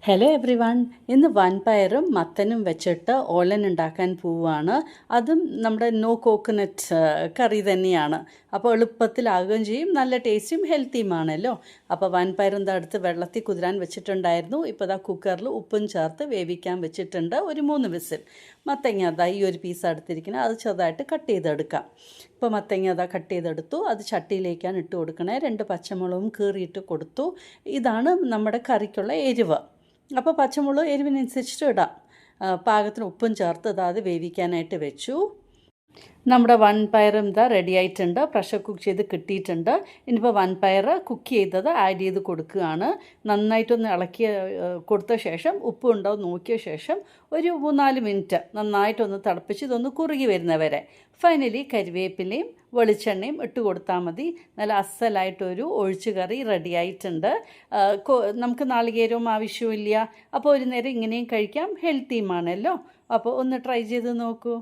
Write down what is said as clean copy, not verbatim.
Hello every one. ഇന്ന് വൻപയറും മത്തനും വെച്ചിട്ട് ഓലൻ ഉണ്ടാക്കാൻ പോവുകയാണ്. അതും നമ്മുടെ നോ കോക്കനട്ട് കറി തന്നെയാണ്. അപ്പോൾ എളുപ്പത്തിലാകുകയും ചെയ്യും, നല്ല ടേസ്റ്റും ഹെൽത്തിയുമാണല്ലോ. അപ്പോൾ വൻപയറും അടുത്ത് വെള്ളത്തിൽ കുതിരാൻ വെച്ചിട്ടുണ്ടായിരുന്നു. ഇപ്പോൾ കുക്കറിൽ ഉപ്പും ചേർത്ത് വേവിക്കാൻ വെച്ചിട്ടുണ്ട്, ഒരു 3 വിസിൽ. മത്തങ്ങ ഈ ഒരു പീസ് എടുത്തിരിക്കുന്നത്, അത് ചെറുതായിട്ട് കട്ട് ചെയ്തെടുക്കാം. ഇപ്പോൾ മത്തങ്ങ കട്ട് ചെയ്തെടുത്തു, അത് ചട്ടിയിലേക്കാണ് ഇട്ട് കൊടുക്കണേ. 2 പച്ചമുളകും കീറിയിട്ട് കൊടുത്തു. ഇതാണ് നമ്മുടെ കറിക്കുള്ള എരിവ്. അപ്പോൾ പച്ചമുളക് എരിവിനനുസരിച്ചിട്ട് ഇടാം. പാകത്തിന് ഉപ്പും ചേർത്ത് അത് വേവിക്കാനായിട്ട് വെച്ചു. നമ്മുടെ വൻപയറും റെഡി ആയിട്ടുണ്ട്, പ്രഷർ കുക്ക് ചെയ്ത് കിട്ടിയിട്ടുണ്ട്. ഇനിയിപ്പോൾ വൻപയർ കുക്ക് ചെയ്തത് ആഡ് ചെയ്ത് കൊടുക്കുകയാണ്. നന്നായിട്ടൊന്ന് ഇളക്കി കൊടുത്ത ശേഷം ഉപ്പ് ഉണ്ടോ നോക്കിയ ശേഷം ഒരു 3-4 മിനിറ്റ് നന്നായിട്ടൊന്ന് തിളപ്പിച്ച് ഇതൊന്ന് കുറുകി വരുന്നവരെ. ഫൈനലി കരിവേപ്പിലയും വെളിച്ചെണ്ണയും ഇട്ട് കൊടുത്താൽ മതി. നല്ല അസലായിട്ടൊരു ഒഴിച്ചു കറി റെഡി ആയിട്ടുണ്ട്. നമുക്ക് നാളികേരവും ആവശ്യമില്ല. അപ്പോൾ ഒരു നേരം ഇങ്ങനെയും കഴിക്കാം, ഹെൽത്തിയുമാണല്ലോ. അപ്പോൾ ഒന്ന് ട്രൈ ചെയ്ത് നോക്കൂ.